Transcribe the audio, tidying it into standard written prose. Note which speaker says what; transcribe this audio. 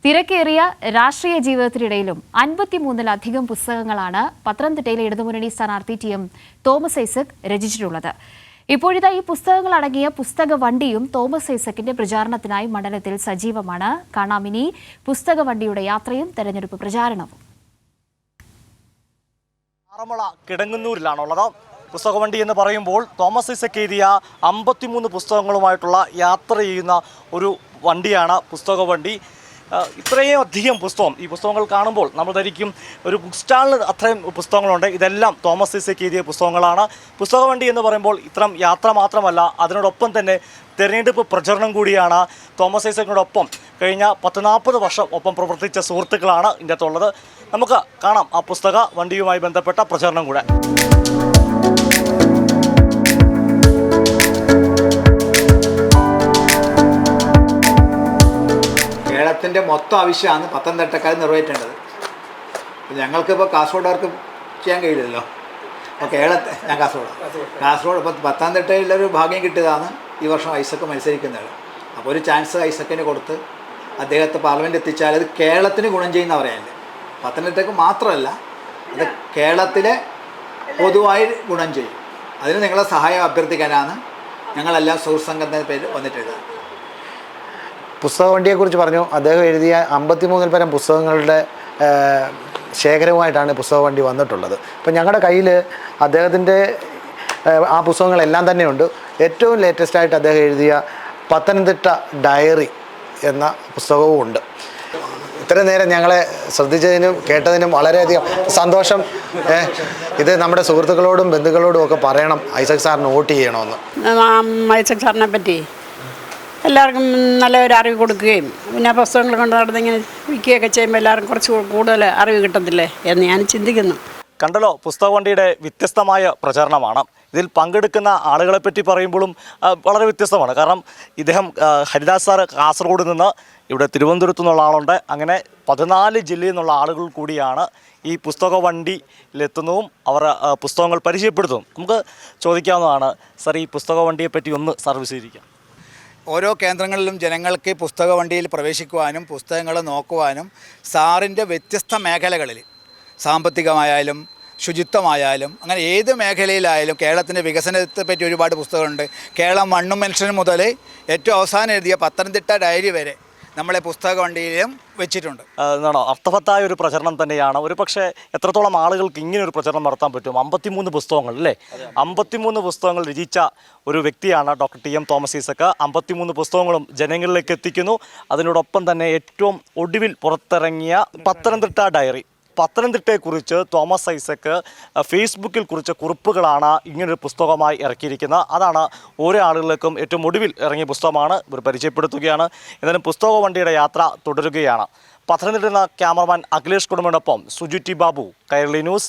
Speaker 1: തിരക്കേറിയ രാഷ്ട്രീയ ജീവിതത്തിനിടയിലും 53-ലധികം പുസ്തകങ്ങളാണ് പത്തനംതിട്ടയിലെ ഇടതുമുന്നണി സ്ഥാനാർത്ഥി ടി.എം. തോമസ് ഐസക് രചിച്ചിട്ടുള്ളത്. ഇപ്പോഴിതാ ഈ പുസ്തകങ്ങൾ അടങ്ങിയ പുസ്തക വണ്ടിയും തോമസ് ഐസക്കിന്റെ പ്രചാരണത്തിനായി മണ്ഡലത്തിൽ സജീവമാണ്. കാണാമിനി പുസ്തക വണ്ടിയുടെ യാത്രയും തെരഞ്ഞെടുപ്പ് പ്രചാരണവും.
Speaker 2: ആറന്മുള കിടങ്ങന്നൂരിലാണുള്ളത്. പുസ്തകവണ്ടി എന്ന് പറയുമ്പോൾ തോമസ് ഐസക് എഴുതിയ 53 പുസ്തകങ്ങളുമായിട്ടുള്ള യാത്ര ചെയ്യുന്ന ഒരു വണ്ടിയാണ് പുസ്തകവണ്ടി. ഇത്രയും അധികം പുസ്തകം, ഈ പുസ്തകങ്ങൾ കാണുമ്പോൾ നമ്മൾ ധരിക്കും ഒരു ബുക്ക് സ്റ്റാളിൽ അത്രയും പുസ്തകങ്ങളുണ്ട്. ഇതെല്ലാം തോമസ് ഐസക് എഴുതിയ പുസ്തകങ്ങളാണ്. പുസ്തകവണ്ടി എന്ന് പറയുമ്പോൾ ഇത്തരം യാത്ര മാത്രമല്ല, അതിനോടൊപ്പം തന്നെ തെരഞ്ഞെടുപ്പ് പ്രചരണം കൂടിയാണ്. തോമസ് ഐസക്കിനോടൊപ്പം കഴിഞ്ഞ 40 വർഷം ഒപ്പം പ്രവർത്തിച്ച സുഹൃത്തുക്കളാണ് ഇതിൻ്റെ അകത്തുള്ളത്. നമുക്ക് കാണാം ആ പുസ്തക വണ്ടിയുമായി ബന്ധപ്പെട്ട പ്രചരണം കൂടെ.
Speaker 3: കേരളത്തിൻ്റെ മൊത്തം ആവശ്യമാണ് പത്തനംതിട്ടക്കാർ നിറവേറ്റേണ്ടത്. ഞങ്ങൾക്കിപ്പോൾ കാസർഗോഡുകാർക്ക് ചെയ്യാൻ കഴിയില്ലല്ലോ. അപ്പോൾ ഞാൻ കാസർഗോഡ് ഇപ്പോൾ പത്തനംതിട്ടയിലൊരു ഭാഗ്യം കിട്ടിയതാണ് ഈ വർഷം ഐസക് മത്സരിക്കുന്നത്. അപ്പോൾ ഒരു ചാൻസ് ഐസക്കിന് കൊടുത്ത് അദ്ദേഹത്തെ പാർലമെൻറ്റ് എത്തിച്ചാൽ അത് കേരളത്തിന് ഗുണം ചെയ്യുന്ന പറയാനില്ല. പത്തനംതിട്ടയ്ക്ക് മാത്രമല്ല, അത് കേരളത്തിലെ പൊതുവായി ഗുണം ചെയ്യും. അതിന് നിങ്ങളെ സഹായം അഭ്യർത്ഥിക്കാനാണ് ഞങ്ങളെല്ലാം സുഹൃത്ത് സംഘത്തിൻ്റെ പേര് വന്നിട്ടുള്ളത്.
Speaker 4: പുസ്തകവണ്ടിയെക്കുറിച്ച് പറഞ്ഞു. അദ്ദേഹം എഴുതിയ 53 പരം പുസ്തകങ്ങളുടെ ശേഖരവുമായിട്ടാണ് പുസ്തകവണ്ടി വന്നിട്ടുള്ളത്. ഇപ്പം ഞങ്ങളുടെ കയ്യിൽ അദ്ദേഹത്തിൻ്റെ ആ പുസ്തകങ്ങളെല്ലാം തന്നെയുണ്ട്. ഏറ്റവും ലേറ്റസ്റ്റായിട്ട് അദ്ദേഹം എഴുതിയ പത്തനംതിട്ട ഡയറി എന്ന പുസ്തകവും ഉണ്ട്. ഇത്രയും നേരം ഞങ്ങളെ ശ്രദ്ധിച്ചതിനും കേട്ടതിനും വളരെയധികം സന്തോഷം. ഇത് നമ്മുടെ സുഹൃത്തുക്കളോടും ബന്ധുക്കളോടും ഒക്കെ പറയണം, ഐസക് സാറിന് വോട്ട് ചെയ്യണമെന്ന്.
Speaker 5: ഐസക് സാറിനെ പറ്റി എല്ലാവർക്കും നല്ലൊരു അറിവ് കൊടുക്കുകയും പിന്നെ പുസ്തകങ്ങൾ കൊണ്ട് നടന്നിങ്ങനെ വിൽക്കുകയൊക്കെ ചെയ്യുമ്പോൾ എല്ലാവർക്കും കുറച്ച് കൂടുതൽ അറിവ് കിട്ടത്തില്ലേ എന്ന് ഞാൻ ചിന്തിക്കുന്നു.
Speaker 2: കണ്ടല്ലോ, പുസ്തകവണ്ടിയുടെ വ്യത്യസ്തമായ പ്രചാരണമാണ്. ഇതിൽ പങ്കെടുക്കുന്ന ആളുകളെ പറ്റി പറയുമ്പോഴും വളരെ വ്യത്യസ്തമാണ്. കാരണം ഇദ്ദേഹം ഹരിദാസ് സാർ കാസർഗോഡ് നിന്ന് ഇവിടെ തിരുവനന്തപുരത്തു നിന്നുള്ള ആളുണ്ട്. അങ്ങനെ 14 ജില്ലയിൽ നിന്നുള്ള ആളുകൾ കൂടിയാണ് ഈ പുസ്തകവണ്ടിയിലെത്തുന്നതും അവർ പുസ്തകങ്ങൾ പരിചയപ്പെടുത്തും. നമുക്ക് ചോദിക്കാവുന്നതാണ്, സാർ ഈ പുസ്തകവണ്ടിയെപ്പറ്റി ഒന്ന് സാർ വിശദീകരിക്കാം.
Speaker 3: ഓരോ കേന്ദ്രങ്ങളിലും ജനങ്ങൾക്ക് പുസ്തകവണ്ടിയിൽ പ്രവേശിക്കുവാനും പുസ്തകങ്ങൾ നോക്കുവാനും സാറിൻ്റെ വ്യത്യസ്ത മേഖലകളിൽ സാമ്പത്തികമായാലും ശുചിത്വമായാലും അങ്ങനെ ഏത് മേഖലയിലായാലും കേരളത്തിൻ്റെ വികസനത്തെ പറ്റി ഒരുപാട് പുസ്തകമുണ്ട്. കേരളം മണ്ണും മനുഷ്യനും മുതൽ ഏറ്റവും അവസാനം എഴുതിയ പത്തനംതിട്ട ഡയറി വരെ നമ്മളെ പുസ്തകവണ്ടിയിലും വെച്ചിട്ടുണ്ട്.
Speaker 2: എന്നാണോ അർത്ഥവത്തായ ഒരു പ്രചരണം തന്നെയാണ്. ഒരു പക്ഷേ എത്രത്തോളം ആളുകൾക്ക് ഇങ്ങനെ ഒരു പ്രചരണം നടത്താൻ പറ്റും? 53 പുസ്തകങ്ങൾ അല്ലേ? 53 പുസ്തകങ്ങൾ രചിച്ച ഒരു വ്യക്തിയാണ് ഡോക്ടർ ടി.എം. തോമസ് ഐസക്. 53 പുസ്തകങ്ങളും ജനങ്ങളിലേക്ക് എത്തിക്കുന്നു. അതിനോടൊപ്പം തന്നെ ഏറ്റവും ഒടുവിൽ പുറത്തിറങ്ങിയ പത്തനംതിട്ട ഡയറി, പത്തനംതിട്ടയെക്കുറിച്ച് തോമസ് ഐസക് ഫേസ്ബുക്കിൽ കുറിച്ച കുറിപ്പുകളാണ് ഇങ്ങനൊരു പുസ്തകമായി ഇറക്കിയിരിക്കുന്നത്. അതാണ് ഓരോ ആളുകളിലേക്കും ഏറ്റവും ഒടുവിൽ ഇറങ്ങിയ പുസ്തകമാണ് ഇവർ പരിചയപ്പെടുത്തുകയാണ്. എന്നാലും പുസ്തകവണ്ടിയുടെ യാത്ര തുടരുകയാണ്. പത്തനംതിട്ട ക്യാമറമാൻ അഖിലേഷ് കുടുംബിനൊപ്പം സുജു ടി ബാബു, കൈരളി ന്യൂസ്.